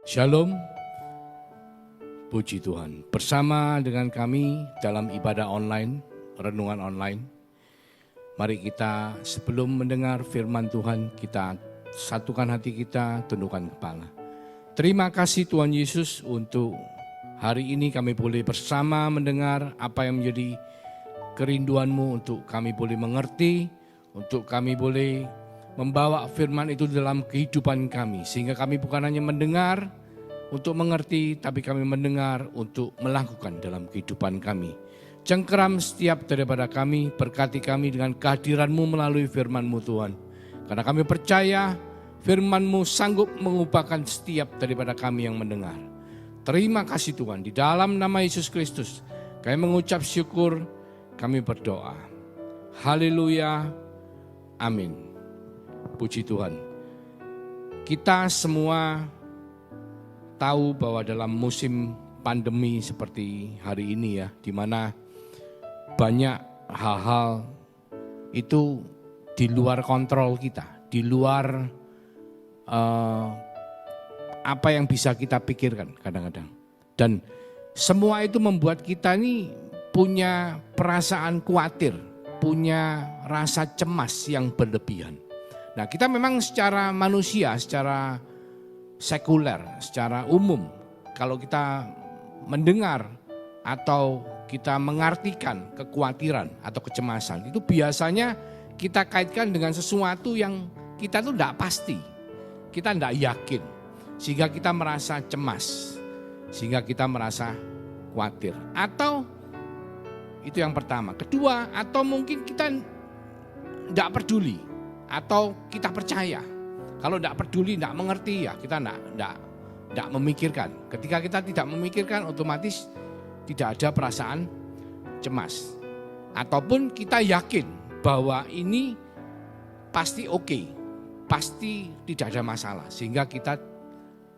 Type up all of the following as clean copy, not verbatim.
Shalom, puji Tuhan. Bersama dengan kami dalam ibadah online, renungan online. Mari kita sebelum mendengar firman Tuhan, kita satukan hati kita, tundukkan kepala. Terima kasih Tuhan Yesus untuk hari ini kami boleh bersama mendengar apa yang menjadi kerinduan-Mu untuk kami boleh mengerti, untuk kami boleh membawa firman itu dalam kehidupan kami. Sehingga kami bukan hanya mendengar untuk mengerti, tapi kami mendengar untuk melakukan dalam kehidupan kami. Cengkeram setiap daripada kami, berkati kami dengan kehadiran-Mu melalui firman-Mu Tuhan. Karena kami percaya firman-Mu sanggup mengubahkan setiap daripada kami yang mendengar. Terima kasih Tuhan, di dalam nama Yesus Kristus kami mengucap syukur, kami berdoa. Haleluya, amin. Puji Tuhan. Kita semua tahu bahwa dalam musim pandemi seperti hari ini ya, di mana banyak hal-hal itu di luar kontrol kita, di luar apa yang bisa kita pikirkan kadang-kadang. Dan semua itu membuat kita ini punya perasaan khawatir, punya rasa cemas yang berlebihan. Nah, kita memang secara manusia, secara sekuler, secara umum, kalau kita mendengar atau kita mengartikan kekhawatiran atau kecemasan, itu biasanya kita kaitkan dengan sesuatu yang kita tuh tidak pasti, kita tidak yakin, sehingga kita merasa cemas, sehingga kita merasa khawatir. Atau itu yang pertama. Kedua, atau mungkin kita tidak peduli. Atau kita percaya, kalau tidak peduli, tidak mengerti ya kita tidak memikirkan. Ketika kita tidak memikirkan, otomatis tidak ada perasaan cemas. Ataupun kita yakin bahwa ini pasti oke, pasti tidak ada masalah. Sehingga kita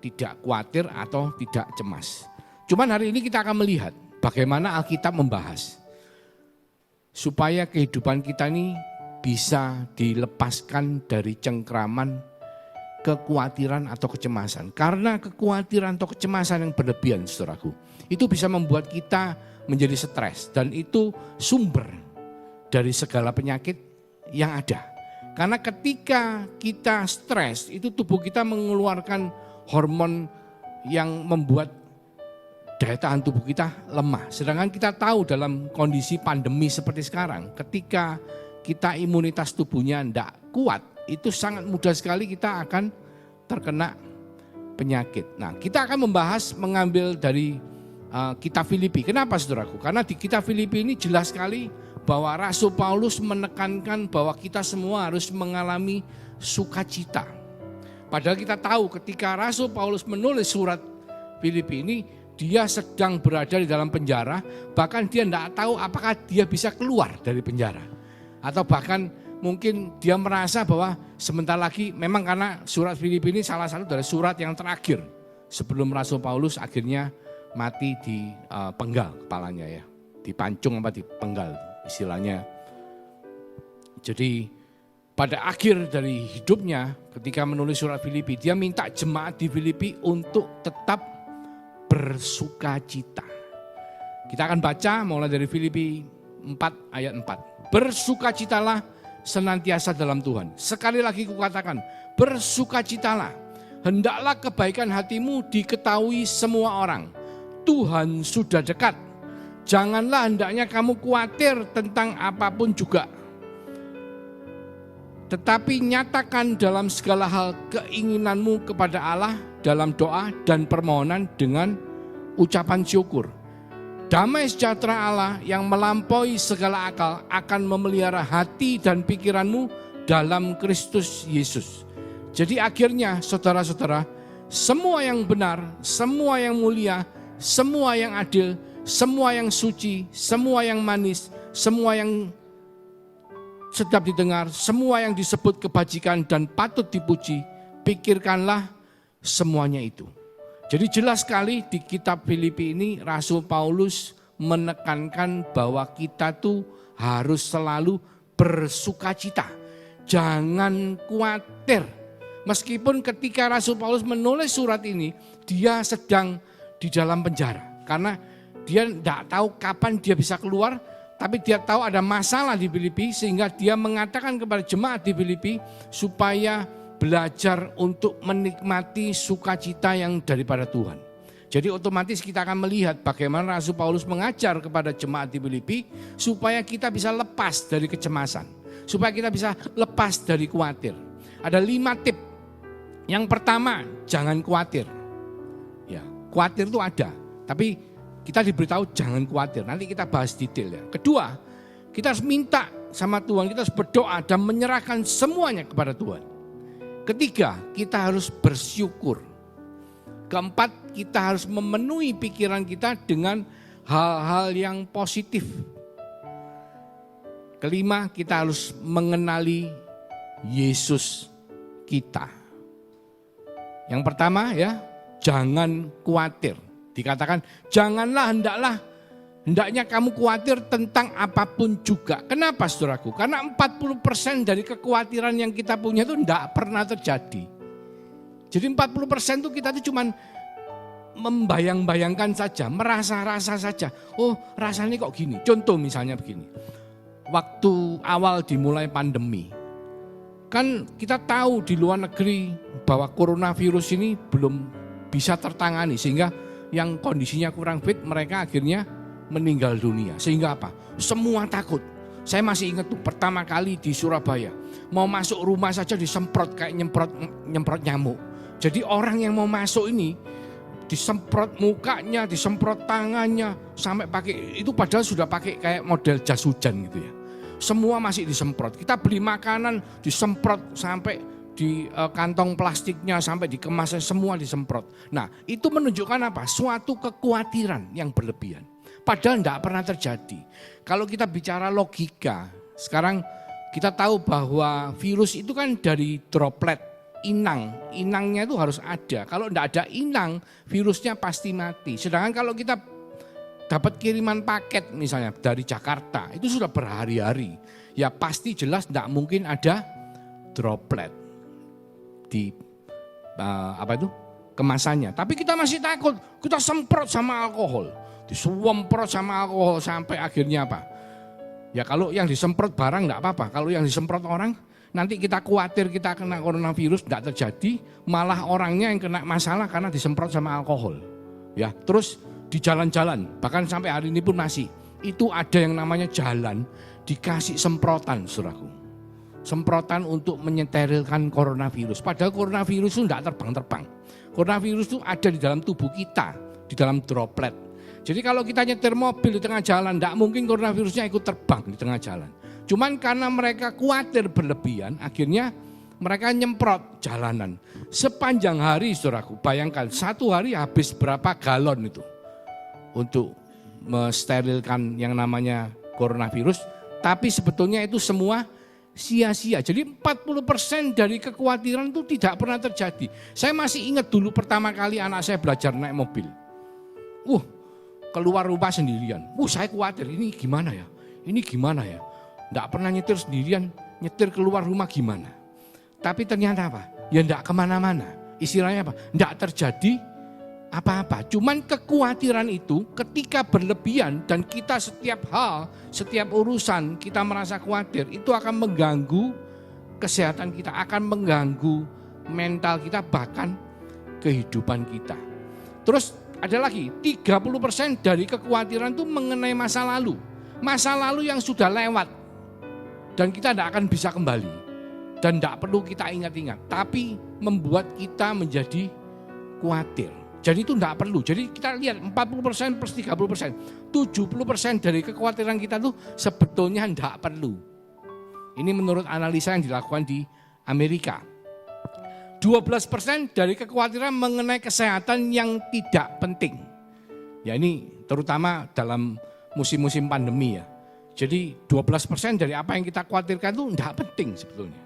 tidak khawatir atau tidak cemas. Cuman hari ini kita akan melihat bagaimana Alkitab membahas supaya kehidupan kita ini bisa dilepaskan dari cengkraman kekhawatiran atau kecemasan. Karena kekhawatiran atau kecemasan yang berlebihan, saudaraku, itu bisa membuat kita menjadi stres. Dan itu sumber dari segala penyakit yang ada. Karena ketika kita stres, itu tubuh kita mengeluarkan hormon yang membuat daya tahan tubuh kita lemah. Sedangkan kita tahu dalam kondisi pandemi seperti sekarang, ketika kita imunitas tubuhnya tidak kuat, itu sangat mudah sekali kita akan terkena penyakit. Nah, kita akan membahas mengambil dari kitab Filipi. Kenapa saudaraku? Karena di kitab Filipi ini jelas sekali bahwa Rasul Paulus menekankan bahwa kita semua harus mengalami sukacita. Padahal kita tahu ketika Rasul Paulus menulis surat Filipi ini, dia sedang berada di dalam penjara, bahkan dia tidak tahu apakah dia bisa keluar dari penjara. Atau bahkan mungkin dia merasa bahwa sebentar lagi, memang karena surat Filipi ini salah satu dari surat yang terakhir sebelum Rasul Paulus akhirnya mati di penggal kepalanya ya, dipancung apa dipenggal istilahnya. Jadi pada akhir dari hidupnya ketika menulis surat Filipi, dia minta jemaat di Filipi untuk tetap bersukacita. Kita akan baca mulai dari Filipi 4 ayat 4. Bersukacitalah senantiasa dalam Tuhan. Sekali lagi kukatakan, bersukacitalah. Hendaklah kebaikan hatimu diketahui semua orang. Tuhan sudah dekat. Janganlah hendaknya kamu khawatir tentang apapun juga. Tetapi nyatakan dalam segala hal keinginanmu kepada Allah dalam doa dan permohonan dengan ucapan syukur. Damai sejahtera Allah yang melampaui segala akal akan memelihara hati dan pikiranmu dalam Kristus Yesus. Jadi akhirnya saudara-saudara, semua yang benar, semua yang mulia, semua yang adil, semua yang suci, semua yang manis, semua yang sedap didengar, semua yang disebut kebajikan dan patut dipuji, pikirkanlah semuanya itu. Jadi jelas sekali di kitab Filipi ini Rasul Paulus menekankan bahwa kita tuh harus selalu bersukacita. Jangan khawatir. Meskipun ketika Rasul Paulus menulis surat ini, dia sedang di dalam penjara. Karena dia tidak tahu kapan dia bisa keluar, tapi dia tahu ada masalah di Filipi, sehingga dia mengatakan kepada jemaat di Filipi supaya belajar untuk menikmati sukacita yang daripada Tuhan. Jadi otomatis kita akan melihat bagaimana Rasul Paulus mengajar kepada jemaat di Filipi supaya kita bisa lepas dari kecemasan, supaya kita bisa lepas dari khawatir. Ada 5 tip. Yang pertama, jangan khawatir. Ya, khawatir itu ada, tapi kita diberitahu jangan khawatir. Nanti kita bahas detail ya. Kedua, kita harus minta sama Tuhan, kita harus berdoa dan menyerahkan semuanya kepada Tuhan. Ketiga, kita harus bersyukur. Keempat, kita harus memenuhi pikiran kita dengan hal-hal yang positif. Kelima, kita harus mengenali Yesus kita. Yang pertama ya, jangan khawatir. Dikatakan janganlah, hendaknya kamu khawatir tentang apapun juga. Kenapa saudaraku? Karena 40% dari kekhawatiran yang kita punya itu tidak pernah terjadi. Jadi 40% itu kita itu cuman membayang-bayangkan saja, merasa-rasa saja. Oh rasanya kok gini. Contoh misalnya begini. Waktu awal dimulai pandemi, kan kita tahu di luar negeri bahwa coronavirus ini belum bisa tertangani. Sehingga yang kondisinya kurang fit mereka akhirnya meninggal dunia. Sehingga apa? Semua takut. Saya masih ingat tuh pertama kali di Surabaya. Mau masuk rumah saja disemprot kayak nyemprot nyamuk. Jadi orang yang mau masuk ini disemprot mukanya, disemprot tangannya, sampai pakai itu padahal sudah pakai kayak model jas hujan gitu ya. Semua masih disemprot. Kita beli makanan disemprot sampai di kantong plastiknya, sampai dikemasnya semua disemprot. Nah itu menunjukkan apa? Suatu kekhawatiran yang berlebihan. Padahal tidak pernah terjadi. Kalau kita bicara logika, sekarang kita tahu bahwa virus itu kan dari droplet, inangnya itu harus ada. Kalau tidak ada inang, virusnya pasti mati. Sedangkan kalau kita dapat kiriman paket misalnya dari Jakarta, itu sudah berhari-hari. Ya pasti jelas tidak mungkin ada droplet di kemasannya. Tapi kita masih takut, kita semprot sama alkohol. Disemprot sama alkohol sampai akhirnya apa? Ya kalau yang disemprot barang tidak apa-apa. Kalau yang disemprot orang, nanti kita khawatir kita kena coronavirus, tidak terjadi. Malah orangnya yang kena masalah karena disemprot sama alkohol. Ya, terus di jalan-jalan, bahkan sampai hari ini pun masih. Itu ada yang namanya jalan, dikasih semprotan, saudaraku. Semprotan untuk menyeterilkan coronavirus. Padahal coronavirus itu tidak terbang-terbang. Coronavirus itu ada di dalam tubuh kita, di dalam droplet. Jadi kalau kita nyetir mobil di tengah jalan, tidak mungkin coronavirusnya ikut terbang di tengah jalan. Cuman karena mereka khawatir berlebihan, akhirnya mereka nyemprot jalanan. Sepanjang hari, saudaraku, bayangkan satu hari habis berapa galon itu untuk mensterilkan yang namanya coronavirus. Tapi sebetulnya itu semua sia-sia. Jadi 40% dari kekhawatiran itu tidak pernah terjadi. Saya masih ingat dulu pertama kali anak saya belajar naik mobil. Keluar rumah sendirian. Saya khawatir ini gimana ya? Ini gimana ya? Nggak pernah nyetir sendirian, nyetir keluar rumah gimana? Tapi ternyata apa? Ya nggak kemana-mana. Istilahnya apa? Nggak terjadi apa-apa. Cuman kekhawatiran itu ketika berlebihan dan kita setiap hal, setiap urusan kita merasa khawatir, itu akan mengganggu kesehatan kita, akan mengganggu mental kita, bahkan kehidupan kita. Terus ada lagi 30% dari kekhawatiran itu mengenai masa lalu. Masa lalu yang sudah lewat dan kita tidak akan bisa kembali. Dan tidak perlu kita ingat-ingat. Tapi membuat kita menjadi khawatir. Jadi itu tidak perlu. Jadi kita lihat 40% plus 30%. 70% dari kekhawatiran kita itu sebetulnya tidak perlu. Ini menurut analisa yang dilakukan di Amerika. 12% dari kekhawatiran mengenai kesehatan yang tidak penting. Ya ini terutama dalam musim-musim pandemi ya. Jadi 12% dari apa yang kita khawatirkan itu tidak penting sebetulnya.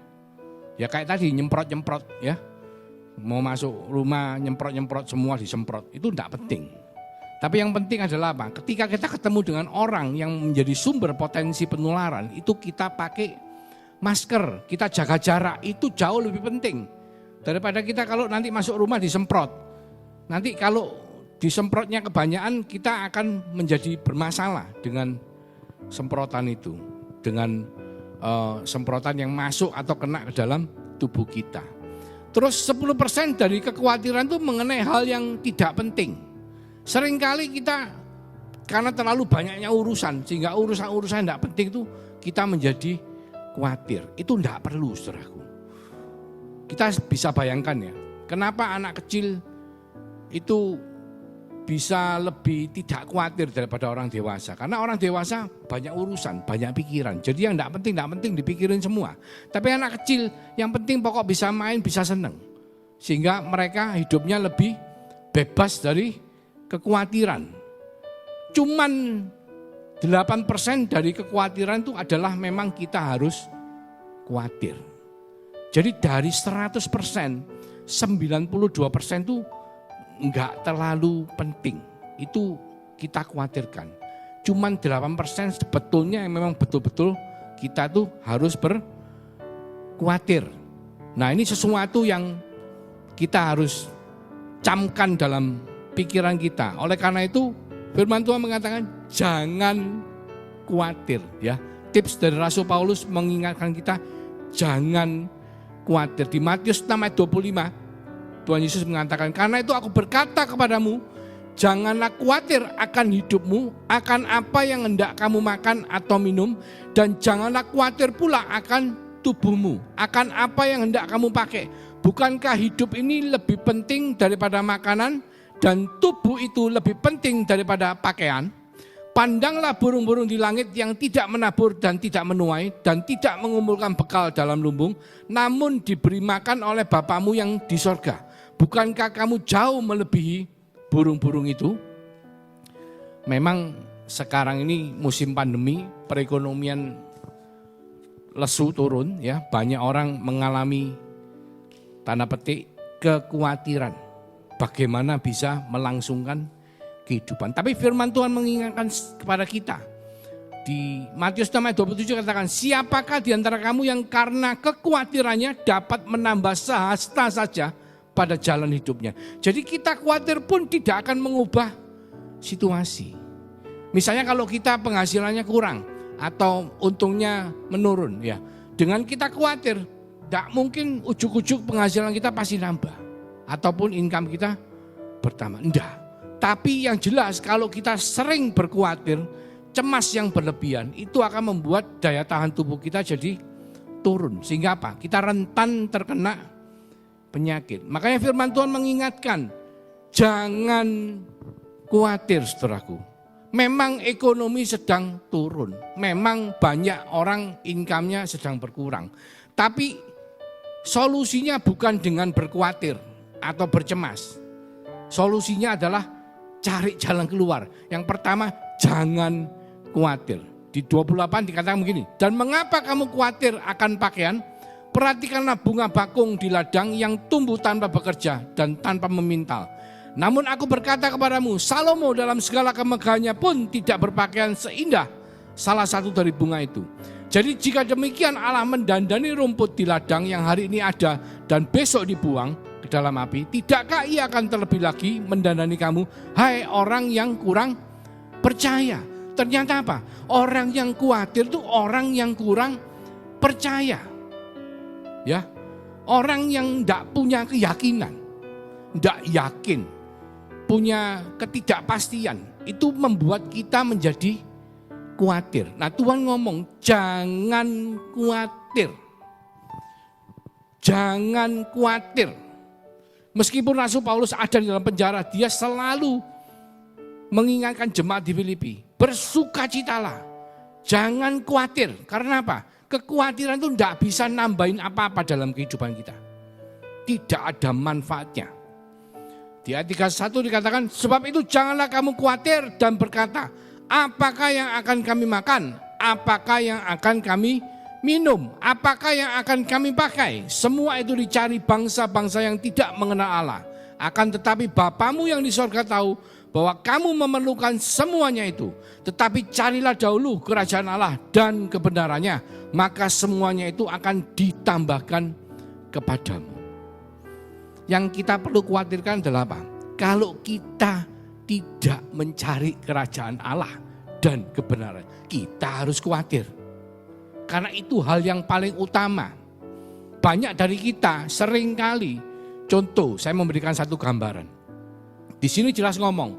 Ya kayak tadi nyemprot-nyemprot ya. Mau masuk rumah nyemprot-nyemprot semua disemprot. Itu tidak penting. Tapi yang penting adalah apa? Ketika kita ketemu dengan orang yang menjadi sumber potensi penularan, itu kita pakai masker, kita jaga jarak, itu jauh lebih penting Daripada kita kalau nanti masuk rumah disemprot. Nanti kalau disemprotnya kebanyakan kita akan menjadi bermasalah dengan semprotan itu. Dengan semprotan yang masuk atau kena ke dalam tubuh kita. Terus 10% dari kekhawatiran itu mengenai hal yang tidak penting. Seringkali kita karena terlalu banyaknya urusan sehingga urusan-urusan yang tidak penting itu kita menjadi khawatir. Itu tidak perlu, saudaraku. Kita bisa bayangkan ya, kenapa anak kecil itu bisa lebih tidak khawatir daripada orang dewasa. Karena orang dewasa banyak urusan, banyak pikiran. Jadi yang tidak penting dipikirin semua. Tapi anak kecil yang penting pokok bisa main, bisa seneng. Sehingga mereka hidupnya lebih bebas dari kekhawatiran. Cuman 8% dari kekhawatiran itu adalah memang kita harus khawatir. Jadi dari 100%, 92% itu enggak terlalu penting. Itu kita khawatirkan. Cuman 8% sebetulnya yang memang betul-betul kita tuh harus berkhawatir. Nah, ini sesuatu yang kita harus camkan dalam pikiran kita. Oleh karena itu firman Tuhan mengatakan jangan khawatir ya. Tips dari Rasul Paulus mengingatkan kita jangan khawatir. Di Matius 6 ayat 25 Tuhan Yesus mengatakan, karena itu aku berkata kepadamu, janganlah khawatir akan hidupmu, akan apa yang hendak kamu makan atau minum, dan janganlah khawatir pula akan tubuhmu, akan apa yang hendak kamu pakai. Bukankah hidup ini lebih penting daripada makanan, dan tubuh itu lebih penting daripada pakaian? Pandanglah burung-burung di langit yang tidak menabur dan tidak menuai dan tidak mengumpulkan bekal dalam lumbung, namun diberi makan oleh Bapamu yang di sorga. Bukankah kamu jauh melebihi burung-burung itu? Memang sekarang ini musim pandemi, perekonomian lesu turun ya, banyak orang mengalami tanda petik kekhawatiran. Bagaimana bisa melangsungkan kehidupan. Tapi firman Tuhan mengingatkan kepada kita. Di Matius 6 ayat 27 katakan, siapakah di antara kamu yang karena kekhawatirannya dapat menambah sehasta saja pada jalan hidupnya. Jadi kita khawatir pun tidak akan mengubah situasi. Misalnya kalau kita penghasilannya kurang atau untungnya menurun ya. Dengan kita khawatir, tidak mungkin ujuk-ujuk penghasilan kita pasti nambah. Ataupun income kita bertambah. Enggak. Tapi yang jelas kalau kita sering berkhawatir, cemas yang berlebihan, itu akan membuat daya tahan tubuh kita jadi turun. Sehingga apa? Kita rentan terkena penyakit. Makanya firman Tuhan mengingatkan, jangan khawatir saudaraku. Memang ekonomi sedang turun. Memang banyak orang income-nya sedang berkurang. Tapi solusinya bukan dengan berkhawatir atau bercemas. Solusinya adalah cari jalan keluar. Yang pertama, jangan khawatir. Di 28 dikatakan begini, dan mengapa kamu khawatir akan pakaian? Perhatikanlah bunga bakung di ladang yang tumbuh tanpa bekerja dan tanpa memintal. Namun aku berkata kepadamu, Salomo dalam segala kemegahannya pun tidak berpakaian seindah salah satu dari bunga itu. Jadi jika demikian Allah mendandani rumput di ladang yang hari ini ada dan besok dibuang ke dalam api, tidakkah ia akan terlebih lagi mendandani kamu, hai orang yang kurang percaya? Ternyata apa? Orang yang khawatir itu orang yang kurang percaya. Ya, orang yang tidak punya keyakinan, tidak yakin, punya ketidakpastian, itu membuat kita menjadi khawatir. Nah, Tuhan ngomong jangan khawatir. Jangan khawatir. Meskipun Rasul Paulus ada di dalam penjara, dia selalu mengingatkan jemaat di Filipi, bersukacitalah, jangan khawatir. Karena apa? Kekhawatiran itu tidak bisa nambahin apa-apa dalam kehidupan kita. Tidak ada manfaatnya. Di ayat 31 dikatakan, sebab itu janganlah kamu khawatir dan berkata, apakah yang akan kami makan? Apakah yang akan kami minum? Apakah yang akan kami pakai? Semua itu dicari bangsa-bangsa yang tidak mengenal Allah. Akan tetapi Bapamu yang di sorga tahu bahwa kamu memerlukan semuanya itu. Tetapi carilah dahulu kerajaan Allah dan kebenarannya, maka semuanya itu akan ditambahkan kepadamu. Yang kita perlu khawatirkan adalah apa? Kalau kita tidak mencari kerajaan Allah dan kebenaran, kita harus khawatir. Karena itu hal yang paling utama. Banyak dari kita seringkali, contoh saya memberikan satu gambaran. Di sini jelas ngomong,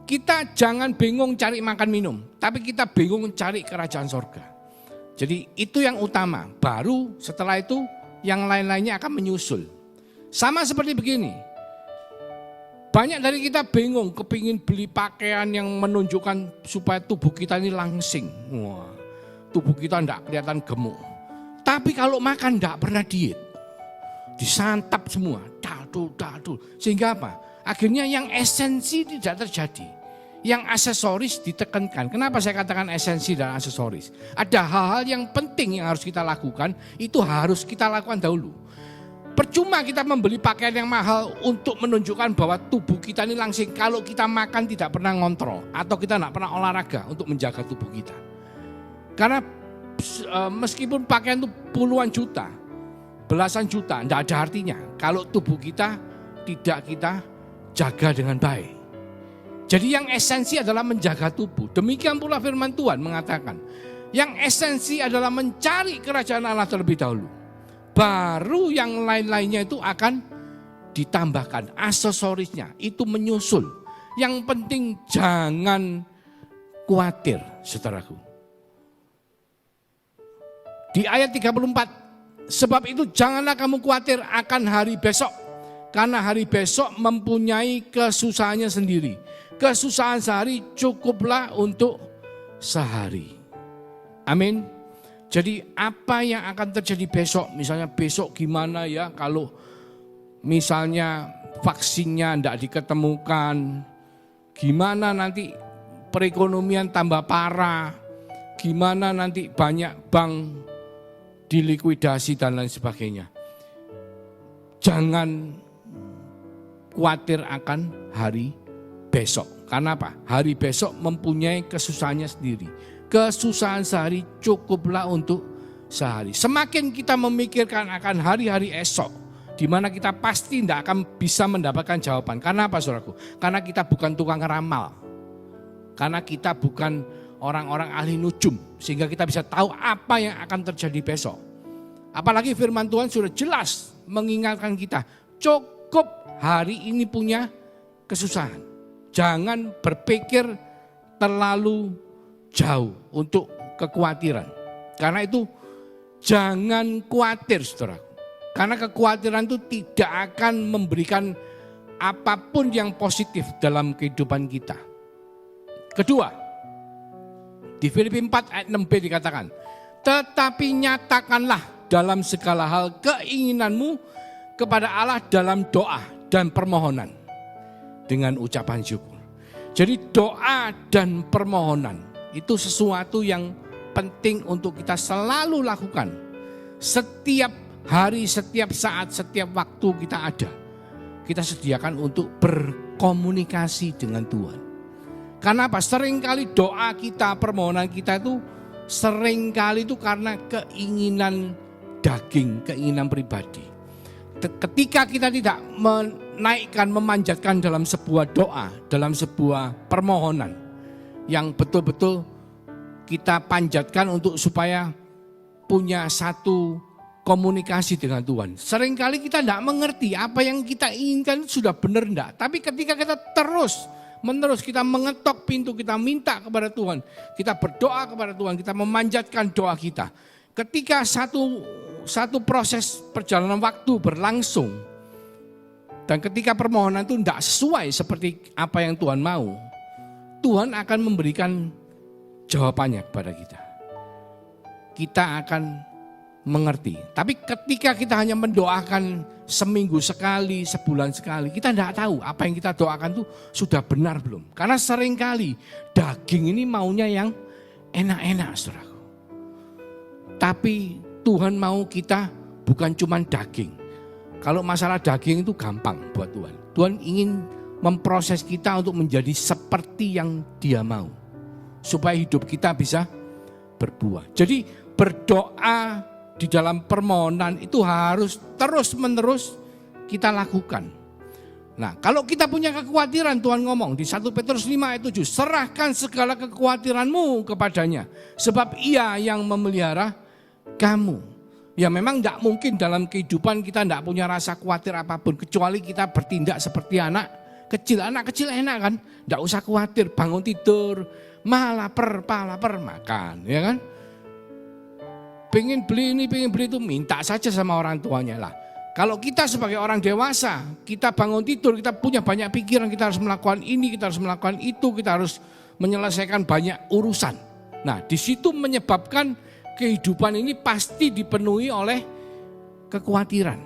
kita jangan bingung cari makan minum, tapi kita bingung cari kerajaan sorga. Jadi itu yang utama, baru setelah itu yang lain-lainnya akan menyusul. Sama seperti begini, banyak dari kita bingung kepingin beli pakaian yang menunjukkan supaya tubuh kita ini langsing. Wah, tubuh kita enggak kelihatan gemuk. Tapi kalau makan enggak pernah diet, disantap semua, dadu. Sehingga apa? Akhirnya yang esensi tidak terjadi. Yang aksesoris ditekankan. Kenapa saya katakan esensi dan aksesoris? Ada hal-hal yang penting yang harus kita lakukan, itu harus kita lakukan dahulu. Percuma kita membeli pakaian yang mahal untuk menunjukkan bahwa tubuh kita ini langsing. Kalau kita makan tidak pernah ngontrol, atau kita tidak pernah olahraga untuk menjaga tubuh kita. Karena meskipun pakaian itu puluhan juta, belasan juta, tidak ada artinya kalau tubuh kita tidak kita jaga dengan baik. Jadi yang esensi adalah menjaga tubuh. Demikian pula firman Tuhan mengatakan, yang esensi adalah mencari kerajaan Allah terlebih dahulu. Baru yang lain-lainnya itu akan ditambahkan, aksesorisnya itu menyusul. Yang penting jangan khawatir, saudaraku. Di ayat 34, sebab itu janganlah kamu khawatir akan hari besok. Karena hari besok mempunyai kesusahannya sendiri. Kesusahan sehari cukuplah untuk sehari. Amin. Jadi apa yang akan terjadi besok? Misalnya besok gimana ya kalau misalnya vaksinnya tidak diketemukan. Gimana nanti perekonomian tambah parah. Gimana nanti banyak bank dilikuidasi dan lain sebagainya. Jangan khawatir akan hari besok. Karena apa? Hari besok mempunyai kesusahannya sendiri. Kesusahan sehari cukuplah untuk sehari. Semakin kita memikirkan akan hari-hari esok, di mana kita pasti tidak akan bisa mendapatkan jawaban. Karena apa, saudaraku? Karena kita bukan tukang ramal. Karena kita bukan orang-orang ahli nujum. Sehingga kita bisa tahu apa yang akan terjadi besok. Apalagi firman Tuhan sudah jelas mengingatkan kita. Cukup hari ini punya kesusahan. Jangan berpikir terlalu jauh untuk kekhawatiran. Karena itu jangan khawatir, saudara. Karena kekhawatiran itu tidak akan memberikan apapun yang positif dalam kehidupan kita. Kedua, di Filipi 4 ayat 6b dikatakan, tetapi nyatakanlah dalam segala hal keinginanmu kepada Allah dalam doa dan permohonan. Dengan ucapan syukur. Jadi doa dan permohonan itu sesuatu yang penting untuk kita selalu lakukan. Setiap hari, setiap saat, setiap waktu kita ada. Kita sediakan untuk berkomunikasi dengan Tuhan. Karena apa? Seringkali doa kita, permohonan kita itu seringkali itu karena keinginan daging, keinginan pribadi. Ketika kita tidak menaikkan, memanjatkan dalam sebuah doa, dalam sebuah permohonan yang betul-betul kita panjatkan untuk supaya punya satu komunikasi dengan Tuhan. Seringkali kita tidak mengerti apa yang kita inginkan sudah benar enggak. Tapi ketika kita terus-menerus kita mengetok pintu, kita minta kepada Tuhan, kita berdoa kepada Tuhan, kita memanjatkan doa kita. Ketika satu proses perjalanan waktu berlangsung dan ketika permohonan itu tidak sesuai seperti apa yang Tuhan mau, Tuhan akan memberikan jawabannya kepada kita. Kita akan mengerti. Tapi ketika kita hanya mendoakan seminggu sekali, sebulan sekali, kita tidak tahu apa yang kita doakan itu sudah benar belum. Karena seringkali daging ini maunya yang enak-enak, saudaraku. Tapi Tuhan mau kita bukan cuma daging. Kalau masalah daging itu gampang buat Tuhan. Tuhan ingin memproses kita untuk menjadi seperti yang Dia mau. Supaya hidup kita bisa berbuah. Jadi berdoa di dalam permohonan itu harus terus-menerus kita lakukan. Nah, kalau kita punya kekhawatiran, Tuhan ngomong di 1 Petrus 5 ayat 7, serahkan segala kekhawatiranmu kepadanya, sebab Ia yang memelihara kamu. Ya memang tidak mungkin dalam kehidupan kita tidak punya rasa khawatir apapun, kecuali kita bertindak seperti anak kecil. Anak kecil enak kan, tidak usah khawatir, bangun tidur, lapar, makan, ya kan. Pengen beli ini, pengen beli itu, minta saja sama orang tuanya lah. Kalau kita sebagai orang dewasa, kita bangun tidur, kita punya banyak pikiran, kita harus melakukan ini, kita harus melakukan itu, kita harus menyelesaikan banyak urusan. Nah, di situ menyebabkan kehidupan ini pasti dipenuhi oleh kekhawatiran.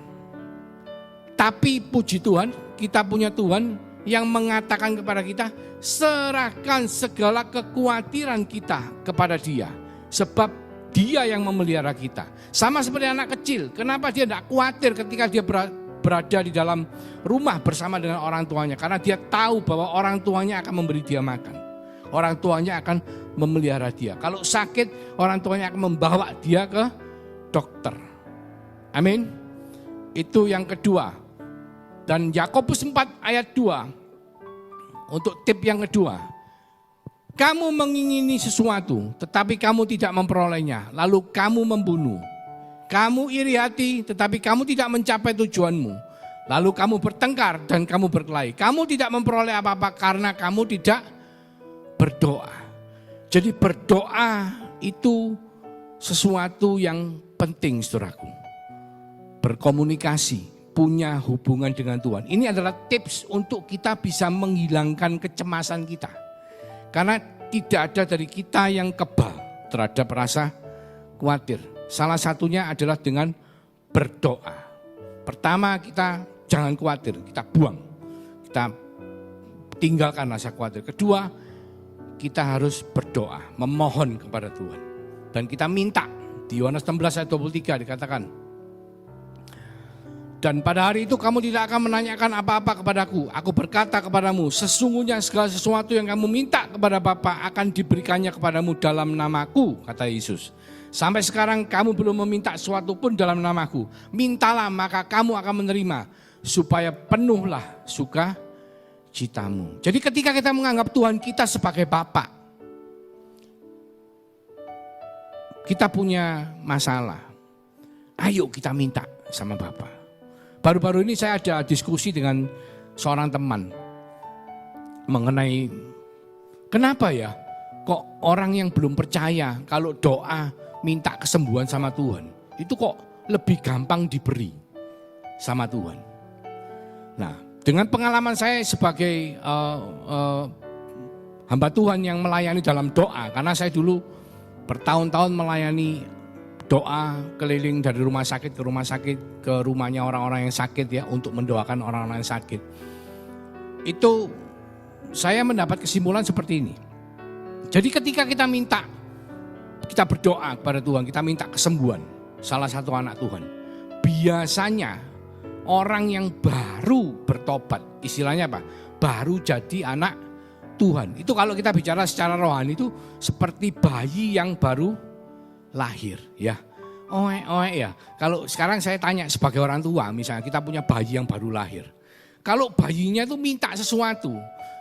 Tapi puji Tuhan, kita punya Tuhan yang mengatakan kepada kita, serahkan segala kekhawatiran kita kepada Dia, sebab Dia yang memelihara kita. Sama seperti anak kecil, kenapa dia tidak khawatir ketika dia berada di dalam rumah bersama dengan orang tuanya? Karena dia tahu bahwa orang tuanya akan memberi dia makan. Orang tuanya akan memelihara dia. Kalau sakit, orang tuanya akan membawa dia ke dokter. Amin. Itu yang kedua. Dan Yakobus 4 ayat 2, untuk tip yang kedua. Kamu mengingini sesuatu, tetapi kamu tidak memperolehnya, lalu kamu membunuh. Kamu iri hati, tetapi kamu tidak mencapai tujuanmu. Lalu kamu bertengkar dan kamu berkelahi. Kamu tidak memperoleh apa-apa karena kamu tidak berdoa. Jadi berdoa itu sesuatu yang penting, saudaraku. Berkomunikasi, punya hubungan dengan Tuhan. Ini adalah tips untuk kita bisa menghilangkan kecemasan kita. Karena tidak ada dari kita yang kebal terhadap rasa khawatir. Salah satunya adalah dengan berdoa. Pertama, kita jangan khawatir, kita buang. Kita tinggalkan rasa khawatir. Kedua, kita harus berdoa, memohon kepada Tuhan. Dan kita minta, di Yohanes 16 ayat 23 dikatakan, dan pada hari itu kamu tidak akan menanyakan apa-apa kepadaku. Aku berkata kepadamu, sesungguhnya segala sesuatu yang kamu minta kepada Bapa akan diberikannya kepadamu dalam namaku, kata Yesus. Sampai sekarang kamu belum meminta sesuatu pun dalam namaku. Mintalah maka kamu akan menerima, supaya penuhlah sukacitamu. Jadi ketika kita menganggap Tuhan kita sebagai Bapa, kita punya masalah, ayo kita minta sama Bapa. Baru-baru ini saya ada diskusi dengan seorang teman mengenai kenapa ya kok orang yang belum percaya kalau doa minta kesembuhan sama Tuhan itu kok lebih gampang diberi sama Tuhan. Nah, dengan pengalaman saya sebagai hamba Tuhan yang melayani dalam doa, karena saya dulu bertahun-tahun melayani doa keliling dari rumah sakit ke rumah sakit, ke rumahnya orang-orang yang sakit ya, untuk mendoakan orang-orang yang sakit. Itu saya mendapat kesimpulan seperti ini. Jadi ketika kita minta, kita berdoa kepada Tuhan, kita minta kesembuhan salah satu anak Tuhan. Biasanya orang yang baru bertobat, istilahnya apa? Baru jadi anak Tuhan. Itu kalau kita bicara secara rohani itu seperti bayi yang baru lahir ya. Ya. Kalau sekarang saya tanya sebagai orang tua, misalnya kita punya bayi yang baru lahir. Kalau bayinya itu minta sesuatu,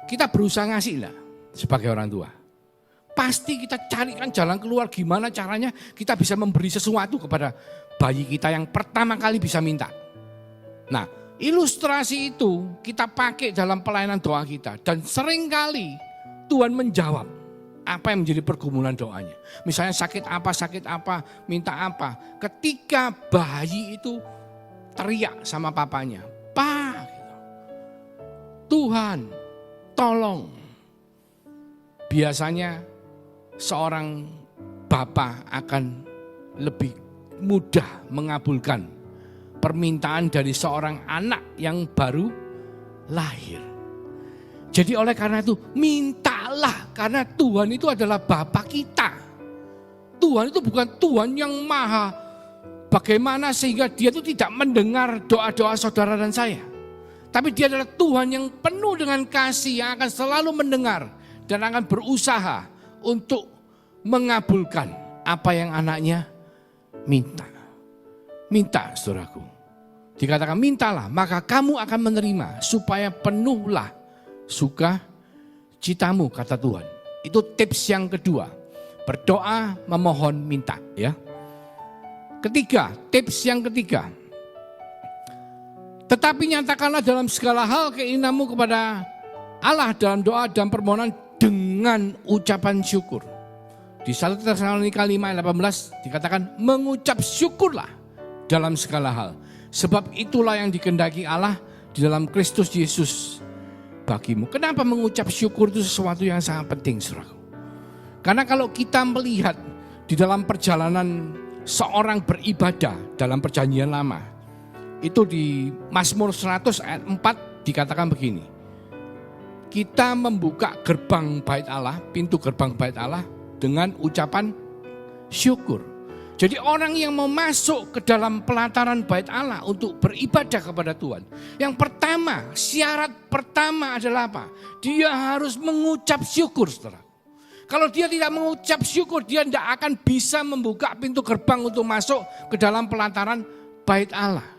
kita berusaha ngasih lah sebagai orang tua. Pasti kita carikan jalan keluar gimana caranya kita bisa memberi sesuatu kepada bayi kita yang pertama kali bisa minta. Nah, ilustrasi itu kita pakai dalam pelayanan doa kita. Dan seringkali Tuhan menjawab apa yang menjadi pergumulan doanya. Misalnya sakit apa, minta apa. Ketika bayi itu teriak sama papanya, "Pa, Tuhan, tolong." Biasanya seorang bapak akan lebih mudah mengabulkan permintaan dari seorang anak yang baru lahir. Jadi oleh karena itu mintalah, karena Tuhan itu adalah Bapa kita. Tuhan itu bukan Tuhan yang maha bagaimana sehingga dia itu tidak mendengar doa-doa saudara dan saya. Tapi dia adalah Tuhan yang penuh dengan kasih, yang akan selalu mendengar dan akan berusaha untuk mengabulkan apa yang anaknya minta. Minta, saudaraku. Dikatakan mintalah maka kamu akan menerima supaya penuhlah sukacitamu, kata Tuhan. Itu tips yang kedua. Berdoa, memohon, minta, ya. Ketiga, tips yang ketiga. Tetapi nyatakanlah dalam segala hal keinginanmu kepada Allah dalam doa dan permohonan dengan ucapan syukur. Di 1 Tesalonika 5:18 dikatakan mengucap syukurlah dalam segala hal. Sebab itulah yang dikehendaki Allah di dalam Kristus Yesus bagimu. Kenapa mengucap syukur itu sesuatu yang sangat penting, saudaraku? Karena kalau kita melihat di dalam perjalanan seorang beribadah dalam perjanjian lama, itu di Mazmur 100 ayat 4 dikatakan begini. Kita membuka gerbang bait Allah, pintu gerbang bait Allah dengan ucapan syukur. Jadi orang yang mau masuk ke dalam pelataran bait Allah untuk beribadah kepada Tuhan, yang pertama, syarat pertama adalah apa? Dia harus mengucap syukur, saudara. Kalau dia tidak mengucap syukur, dia tidak akan bisa membuka pintu gerbang untuk masuk ke dalam pelataran bait Allah.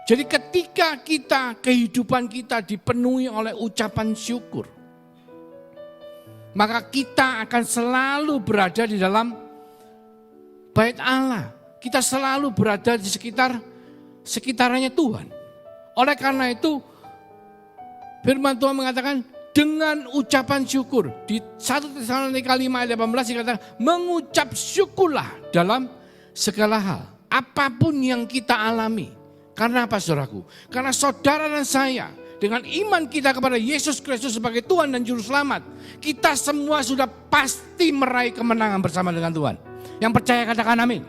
Jadi ketika kehidupan kita dipenuhi oleh ucapan syukur, maka kita akan selalu berada di dalam bait Allah. Kita selalu berada di sekitarnya Tuhan. Oleh karena itu firman Tuhan mengatakan dengan ucapan syukur. Di 1 Tesalonika 5:18 dikatakan mengucap syukurlah dalam segala hal. Apapun yang kita alami. Karena apa, saudaraku? Karena saudara dan saya dengan iman kita kepada Yesus Kristus sebagai Tuhan dan Juru Selamat, kita semua sudah pasti meraih kemenangan bersama dengan Tuhan. Yang percaya katakan amin.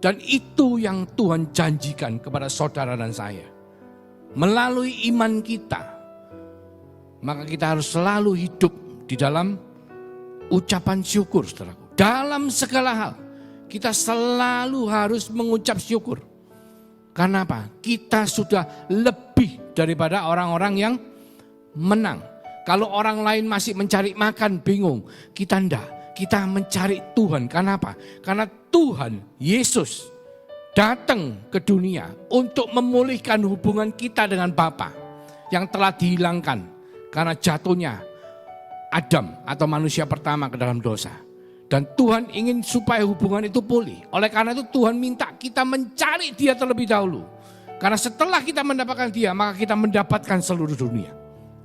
Dan itu yang Tuhan janjikan kepada saudara dan saya. Melalui iman kita, maka kita harus selalu hidup di dalam ucapan syukur, saudaraku. Dalam segala hal, kita selalu harus mengucap syukur. Karena apa? Kita sudah lebih daripada orang-orang yang menang. Kalau orang lain masih mencari makan, bingung. Kita enggak. Kita mencari Tuhan. Karena apa? Karena Tuhan, Yesus, datang ke dunia untuk memulihkan hubungan kita dengan Bapa yang telah dihilangkan karena jatuhnya Adam atau manusia pertama ke dalam dosa. Dan Tuhan ingin supaya hubungan itu pulih. Oleh karena itu Tuhan minta kita mencari Dia terlebih dahulu. Karena setelah kita mendapatkan Dia, maka kita mendapatkan seluruh dunia.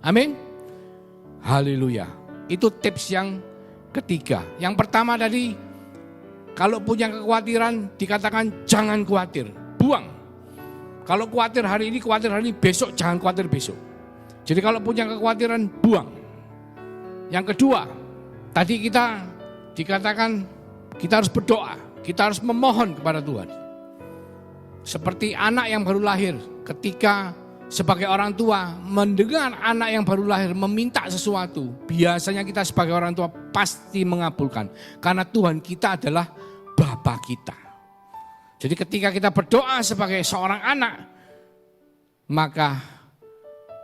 Amin. Haleluya. Itu tips yang ketiga. Yang pertama tadi, kalau punya kekhawatiran dikatakan jangan khawatir. Buang. Kalau khawatir hari ini, besok jangan khawatir besok. Jadi kalau punya kekhawatiran, buang. Yang kedua, tadi kita dikatakan kita harus berdoa, kita harus memohon kepada Tuhan. Seperti anak yang baru lahir, ketika sebagai orang tua mendengar anak yang baru lahir meminta sesuatu, biasanya kita sebagai orang tua pasti mengabulkan. Karena Tuhan kita adalah Bapa kita. Jadi ketika kita berdoa sebagai seorang anak, maka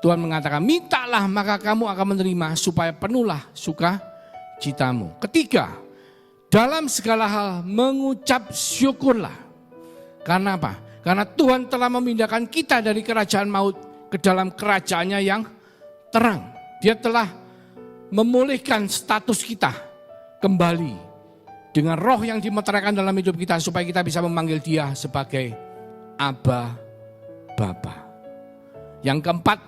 Tuhan mengatakan mintalah maka kamu akan menerima supaya penuhlah sukacitamu. Ketiga, dalam segala hal mengucap syukurlah. Karena apa? Karena Tuhan telah memindahkan kita dari kerajaan maut ke dalam kerajaannya yang terang. Dia telah memulihkan status kita kembali dengan roh yang dimeteraikan dalam hidup kita supaya kita bisa memanggil Dia sebagai Abba, Bapa. Yang keempat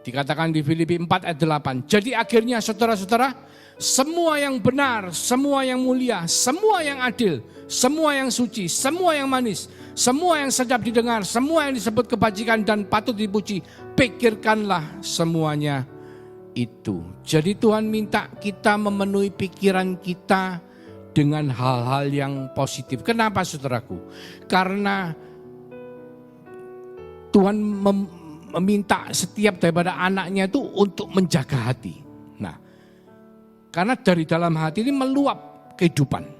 dikatakan di Filipi 4 ayat 8. Jadi akhirnya saudara-saudara, semua yang benar, semua yang mulia, semua yang adil, semua yang suci, semua yang manis, semua yang sedap didengar, semua yang disebut kebajikan dan patut dipuji, pikirkanlah semuanya itu. Jadi Tuhan minta kita memenuhi pikiran kita dengan hal-hal yang positif. Kenapa, saudaraku? Karena Tuhan meminta setiap daripada anaknya itu untuk menjaga hati. Nah, karena dari dalam hati ini meluap kehidupan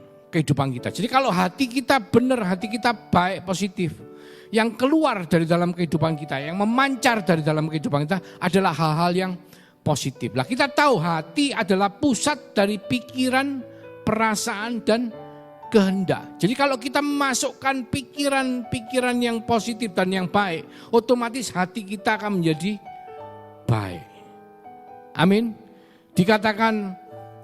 kita. Jadi kalau hati kita benar, hati kita baik, positif, yang keluar dari dalam kehidupan kita, yang memancar dari dalam kehidupan kita adalah hal-hal yang positif. Lah kita tahu hati adalah pusat dari pikiran, perasaan dan kehendak. Jadi kalau kita memasukkan pikiran-pikiran yang positif dan yang baik, otomatis hati kita akan menjadi baik. Amin. Dikatakan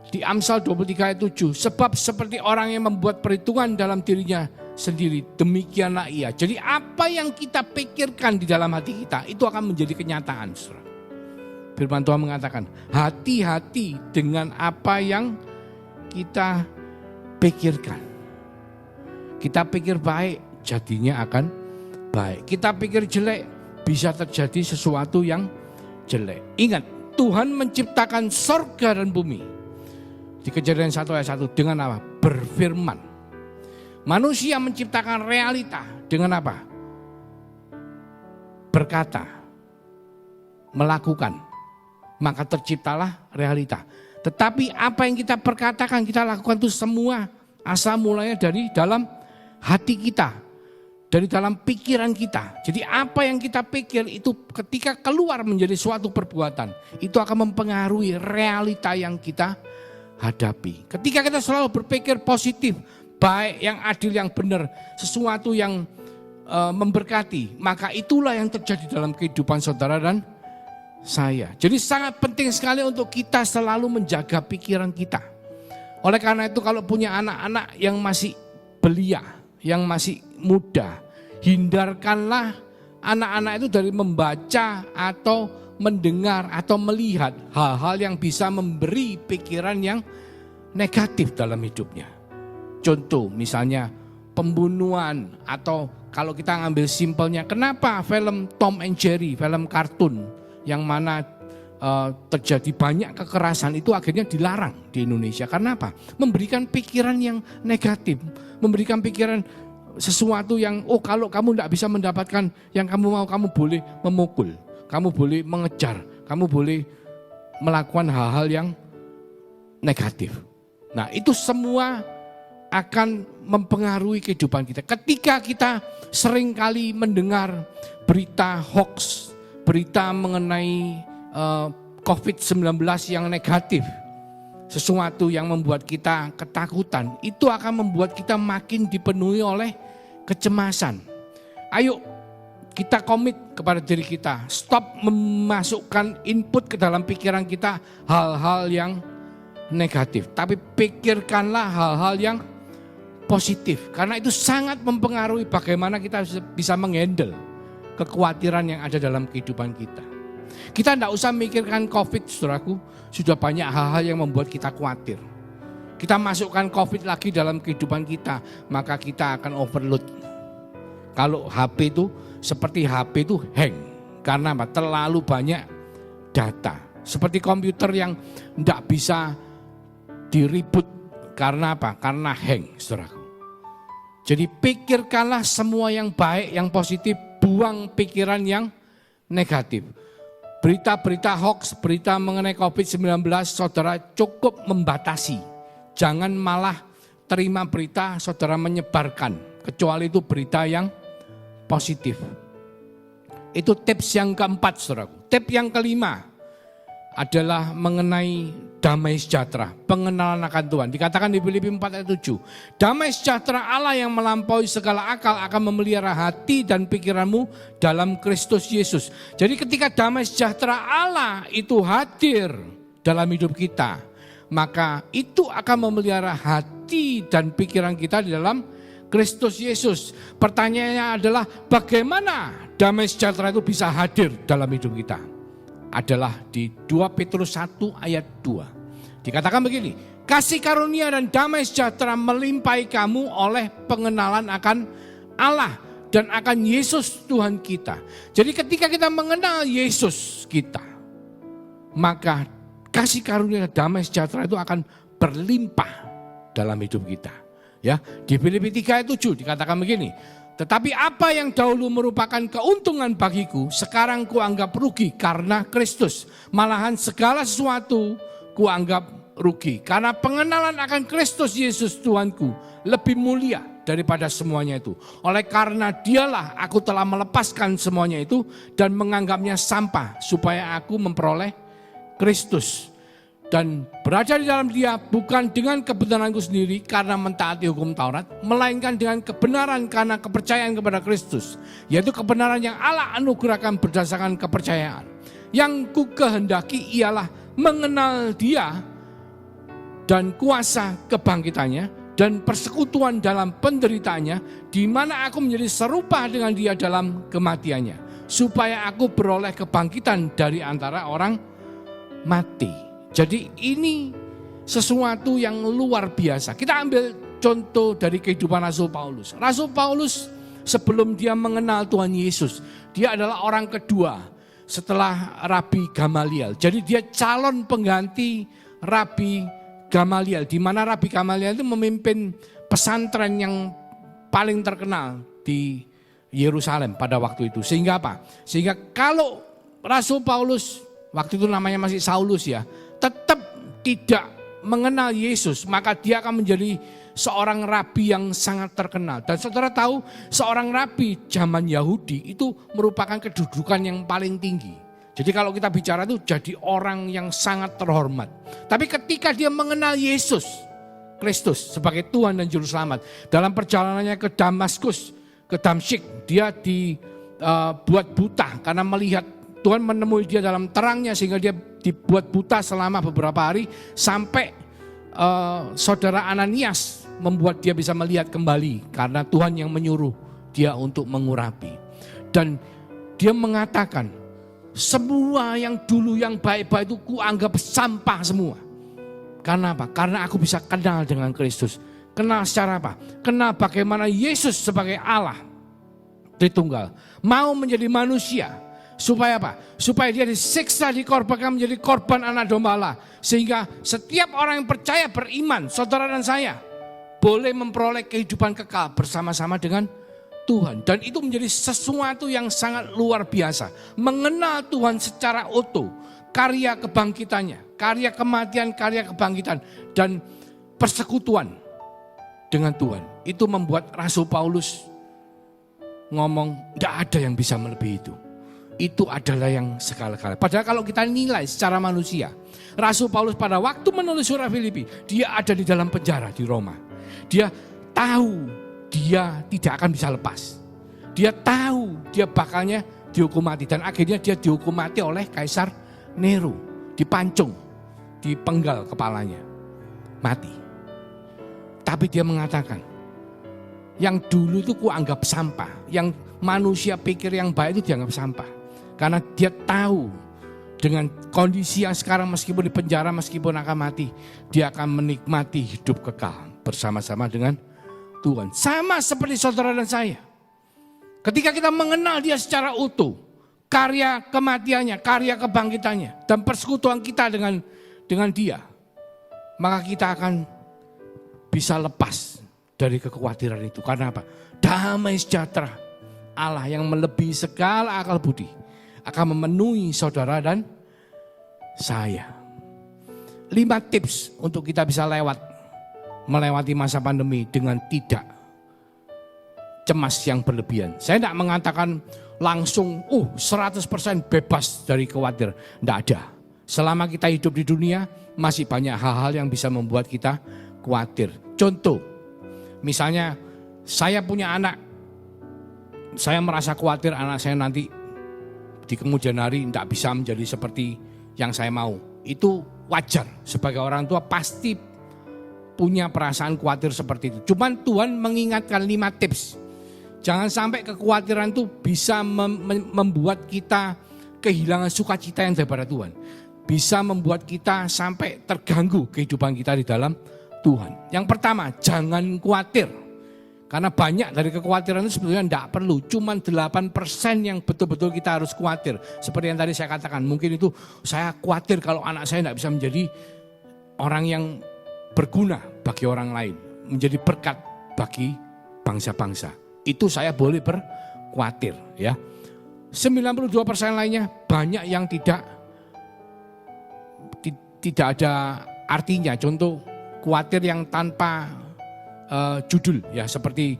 di Amsal 23 ayat 7, sebab seperti orang yang membuat perhitungan dalam dirinya sendiri, demikianlah ia. Jadi apa yang kita pikirkan di dalam hati kita, itu akan menjadi kenyataan. Saudara. Firman Tuhan mengatakan, hati-hati dengan apa yang kita pikirkan. Kita pikir baik, jadinya akan baik. Kita pikir jelek, bisa terjadi sesuatu yang jelek. Ingat, Tuhan menciptakan sorga dan bumi. Di Kejadian 1 ayat 1 dengan apa? Berfirman. Manusia menciptakan realita dengan apa? Berkata, melakukan. Maka terciptalah realita. Tetapi apa yang kita perkatakan, kita lakukan itu semua asal mulanya dari dalam hati kita, dari dalam pikiran kita. Jadi apa yang kita pikir itu ketika keluar menjadi suatu perbuatan, itu akan mempengaruhi realita yang kita hadapi. Ketika kita selalu berpikir positif, baik, yang adil, yang benar, sesuatu yang memberkati, maka itulah yang terjadi dalam kehidupan saudara dan saya. Jadi sangat penting sekali untuk kita selalu menjaga pikiran kita. Oleh karena itu kalau punya anak-anak yang masih belia, yang masih muda, hindarkanlah anak-anak itu dari membaca atau mendengar atau melihat hal-hal yang bisa memberi pikiran yang negatif dalam hidupnya. Contoh misalnya pembunuhan, atau kalau kita ngambil simpelnya, kenapa film Tom and Jerry, film kartun yang mana terjadi banyak kekerasan itu akhirnya dilarang di Indonesia. Karena apa? Memberikan pikiran yang negatif, memberikan pikiran sesuatu yang kalau kamu tidak bisa mendapatkan yang kamu mau, kamu boleh memukul, kamu boleh mengejar, kamu boleh melakukan hal-hal yang negatif. Nah, itu semua akan mempengaruhi kehidupan kita. Ketika kita seringkali mendengar berita hoax, berita mengenai COVID-19 yang negatif, sesuatu yang membuat kita ketakutan, itu akan membuat kita makin dipenuhi oleh kecemasan. Ayo kita komit kepada diri kita, stop memasukkan input ke dalam pikiran kita hal-hal yang negatif, tapi pikirkanlah hal-hal yang positif, karena itu sangat mempengaruhi bagaimana kita bisa menghandle kekhawatiran yang ada dalam kehidupan kita. Kita tidak usah mikirkan COVID, saudaraku, sudah banyak hal-hal yang membuat kita khawatir. Kita masukkan COVID lagi dalam kehidupan kita, maka kita akan overload. Kalau HP itu, seperti HP itu hang, karena apa? Terlalu banyak data. Seperti komputer yang tidak bisa di-reboot, karena apa? Karena hang, saudaraku. Jadi pikirkanlah semua yang baik, yang positif, buang pikiran yang negatif. Berita-berita hoax, berita mengenai COVID-19, saudara cukup membatasi. Jangan malah terima berita, saudara menyebarkan. Kecuali itu berita yang positif. Itu tips yang keempat, saudaraku. Tips yang kelima adalah mengenai damai sejahtera, pengenalan akan Tuhan. Dikatakan di Filipi 4 ayat 7, damai sejahtera Allah yang melampaui segala akal akan memelihara hati dan pikiranmu dalam Kristus Yesus. Jadi ketika damai sejahtera Allah itu hadir dalam hidup kita, maka itu akan memelihara hati dan pikiran kita di dalam Kristus Yesus. Pertanyaannya adalah bagaimana damai sejahtera itu bisa hadir dalam hidup kita? Adalah di 2 Petrus 1 ayat 2. Dikatakan begini, kasih karunia dan damai sejahtera melimpahi kamu oleh pengenalan akan Allah dan akan Yesus Tuhan kita. Jadi ketika kita mengenal Yesus kita, maka kasih karunia dan damai sejahtera itu akan berlimpah dalam hidup kita. Ya, di Filipi 3 ayat 7 dikatakan begini, tetapi apa yang dahulu merupakan keuntungan bagiku, sekarang kuanggap rugi karena Kristus. Malahan segala sesuatu kuanggap rugi. Karena pengenalan akan Kristus Yesus Tuhanku lebih mulia daripada semuanya itu. Oleh karena dialah aku telah melepaskan semuanya itu dan menganggapnya sampah supaya aku memperoleh Kristus. dan berada di dalam Dia bukan dengan kebenaranku sendiri karena mentaati hukum Taurat, melainkan dengan kebenaran karena kepercayaan kepada Kristus, yaitu kebenaran yang Allah anugerahkan berdasarkan kepercayaan. Yang ku kehendaki ialah mengenal Dia dan kuasa kebangkitannya dan persekutuan dalam penderitaannya, di mana aku menjadi serupa dengan Dia dalam kematiannya, supaya aku beroleh kebangkitan dari antara orang mati. Jadi ini sesuatu yang luar biasa. Kita ambil contoh dari kehidupan Rasul Paulus. Rasul Paulus sebelum dia mengenal Tuhan Yesus, dia adalah orang kedua setelah Rabi Gamaliel. Jadi dia calon pengganti Rabi Gamaliel, di mana Rabi Gamaliel itu memimpin pesantren yang paling terkenal di Yerusalem pada waktu itu. Sehingga apa? Sehingga kalau Rasul Paulus, waktu itu namanya masih Saulus ya, tetap tidak mengenal Yesus, maka dia akan menjadi seorang rabi yang sangat terkenal. Dan saudara tahu, seorang rabi zaman Yahudi itu merupakan kedudukan yang paling tinggi. Jadi kalau kita bicara itu jadi orang yang sangat terhormat. Tapi ketika dia mengenal Yesus Kristus sebagai Tuhan dan Juru Selamat, dalam perjalanannya ke Damaskus, ke Damsyik, dia dibuat buta karena melihat Tuhan menemui dia dalam terangnya, sehingga dia dibuat buta selama beberapa hari sampai saudara Ananias membuat dia bisa melihat kembali karena Tuhan yang menyuruh dia untuk mengurapi. Dan dia mengatakan, semua yang dulu yang baik-baik itu kuanggap sampah semua. Karena apa? Karena aku bisa kenal dengan Kristus. Kenal secara apa? Kenal bagaimana Yesus sebagai Allah Tritunggal mau menjadi manusia. Supaya apa? Supaya dia disiksa, dikorbankan menjadi korban anak domba Allah. Sehingga setiap orang yang percaya, beriman, saudara dan saya, boleh memperoleh kehidupan kekal bersama-sama dengan Tuhan. Dan itu menjadi sesuatu yang sangat luar biasa. Mengenal Tuhan secara utuh, karya kebangkitannya, karya kematian, karya kebangkitan, dan persekutuan dengan Tuhan. Itu membuat Rasul Paulus ngomong, tidak ada yang bisa melebihi itu. Itu adalah yang segala-galanya. Padahal kalau kita nilai secara manusia, Rasul Paulus pada waktu menulis surat Filipi, dia ada di dalam penjara di Roma. Dia tahu dia tidak akan bisa lepas. Dia tahu dia bakalnya dihukum mati, dan akhirnya dia dihukum mati oleh Kaisar Nero, dipancung, dipenggal kepalanya, mati. Tapi dia mengatakan, yang dulu itu kuanggap sampah, yang manusia pikir yang baik itu dianggap sampah. Karena dia tahu dengan kondisi yang sekarang, meskipun di penjara, meskipun akan mati, dia akan menikmati hidup kekal bersama-sama dengan Tuhan. Sama seperti saudara dan saya. Ketika kita mengenal dia secara utuh, karya kematiannya, karya kebangkitannya, dan persekutuan kita dengan dia, maka kita akan bisa lepas dari kekhawatiran itu. Karena apa? Damai sejahtera Allah yang melebihi segala akal budi akan memenuhi saudara dan saya. 5 tips untuk kita bisa melewati masa pandemi dengan tidak cemas yang berlebihan. Saya tidak mengatakan langsung 100% bebas dari khawatir. Tidak ada. Selama kita hidup di dunia, masih banyak hal-hal yang bisa membuat kita khawatir. Contoh, misalnya saya punya anak, saya merasa khawatir anak saya nanti di kemudian hari tidak bisa menjadi seperti yang saya mau. Itu wajar, sebagai orang tua pasti punya perasaan khawatir seperti itu. Cuman Tuhan mengingatkan 5 tips. Jangan sampai kekhawatiran itu bisa membuat kita kehilangan sukacita yang daripada Tuhan. Bisa membuat kita sampai terganggu kehidupan kita di dalam Tuhan. Yang pertama, jangan khawatir. Karena banyak dari kekhawatiran itu sebetulnya tidak perlu. Cuman 8% yang betul-betul kita harus khawatir. Seperti yang tadi saya katakan, mungkin itu saya khawatir kalau anak saya tidak bisa menjadi orang yang berguna bagi orang lain. Menjadi berkat bagi bangsa-bangsa. Itu saya boleh berkhawatir. Ya. 92% lainnya banyak yang tidak ada artinya. Contoh, khawatir yang tanpa judul, ya, seperti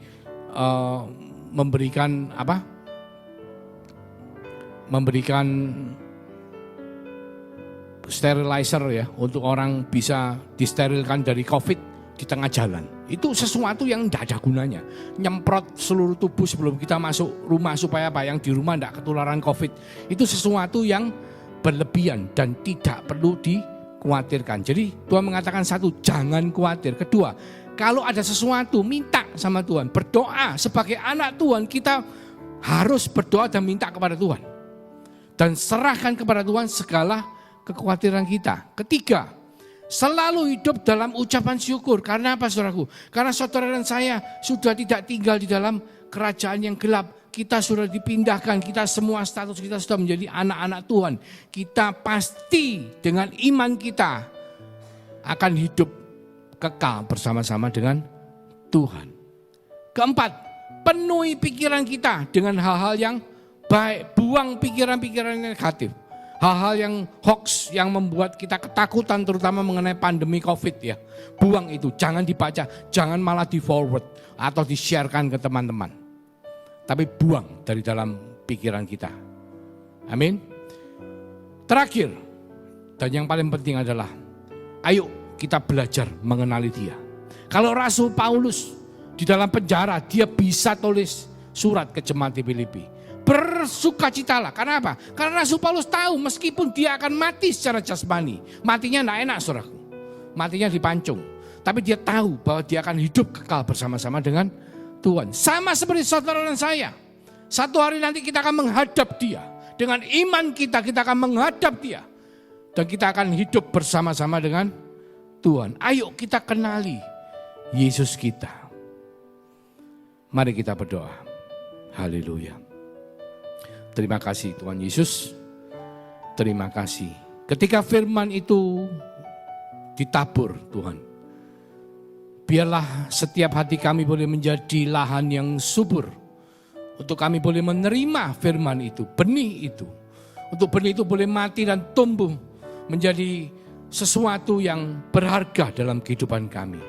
memberikan sterilizer ya, untuk orang bisa disterilkan dari COVID di tengah jalan. Itu sesuatu yang tidak ada gunanya. Nyemprot seluruh tubuh sebelum kita masuk rumah supaya apa? Yang di rumah tidak ketularan COVID. Itu sesuatu yang berlebihan dan tidak perlu dikhawatirkan. Jadi Tuhan mengatakan satu, jangan khawatir. Kedua, kalau ada sesuatu minta sama Tuhan. Berdoa sebagai anak Tuhan, kita harus berdoa dan minta kepada Tuhan. Dan serahkan kepada Tuhan segala kekhawatiran kita. Ketiga, selalu hidup dalam ucapan syukur. Karena apa saudaraku? Karena saudara dan saya sudah tidak tinggal di dalam kerajaan yang gelap. Kita sudah dipindahkan, kita semua status kita sudah menjadi anak-anak Tuhan. Kita pasti dengan iman kita akan hidup kekal bersama-sama dengan Tuhan. Keempat, penuhi pikiran kita dengan hal-hal yang baik. Buang pikiran-pikiran negatif. Hal-hal yang hoax yang membuat kita ketakutan terutama mengenai pandemi COVID ya. Buang itu, jangan dibaca, jangan malah di forward atau di-sharekan ke teman-teman. Tapi buang dari dalam pikiran kita. Amin. Terakhir, dan yang paling penting adalah, ayo kita belajar mengenali Dia. Kalau Rasul Paulus di dalam penjara, dia bisa tulis surat ke jemaat di Filipi. Bersukacitalah. Karena apa? Karena Rasul Paulus tahu meskipun dia akan mati secara jasmani. Matinya tidak enak saudaraku. Matinya dipancung. Tapi dia tahu bahwa dia akan hidup kekal bersama-sama dengan Tuhan. Sama seperti saudara dan saya. Satu hari nanti kita akan menghadap Dia. Dengan iman kita, kita akan menghadap Dia. Dan kita akan hidup bersama-sama dengan Tuhan. Ayo kita kenali Yesus kita. Mari kita berdoa. Haleluya. Terima kasih Tuhan Yesus. Terima kasih. Ketika firman itu ditabur Tuhan, biarlah setiap hati kami boleh menjadi lahan yang subur. Untuk kami boleh menerima firman itu, benih itu. Untuk benih itu boleh mati dan tumbuh menjadi sesuatu yang berharga dalam kehidupan kami.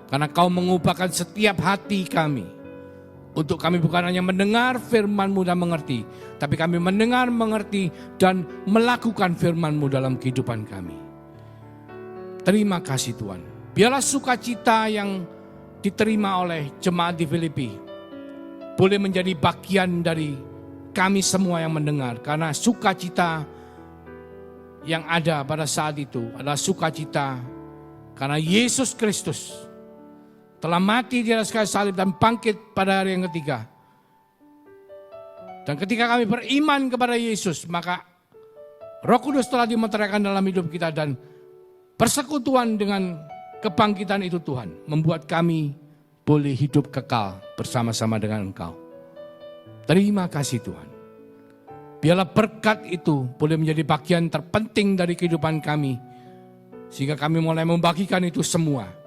Karena Kau mengubahkan setiap hati kami. Untuk kami bukan hanya mendengar firman-Mu dan mengerti, tapi kami mendengar, mengerti, dan melakukan firman-Mu dalam kehidupan kami. Terima kasih Tuhan. Biarlah sukacita yang diterima oleh jemaat di Filipi boleh menjadi bagian dari kami semua yang mendengar. Karena sukacita yang ada pada saat itu adalah sukacita karena Yesus Kristus telah mati di atas kayu salib dan bangkit pada hari yang ketiga. Dan ketika kami beriman kepada Yesus, maka Roh Kudus telah dimeteraikan dalam hidup kita dan persekutuan dengan kebangkitan itu Tuhan membuat kami boleh hidup kekal bersama-sama dengan Engkau. Terima kasih Tuhan. Biarlah berkat itu boleh menjadi bagian terpenting dari kehidupan kami. Sehingga kami mulai membagikan itu semua.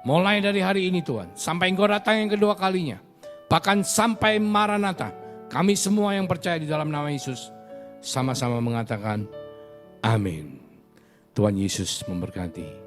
Mulai dari hari ini Tuhan, sampai Engkau datang yang kedua kalinya. Bahkan sampai Maranatha, kami semua yang percaya di dalam nama Yesus sama-sama mengatakan amin. Tuhan Yesus memberkati.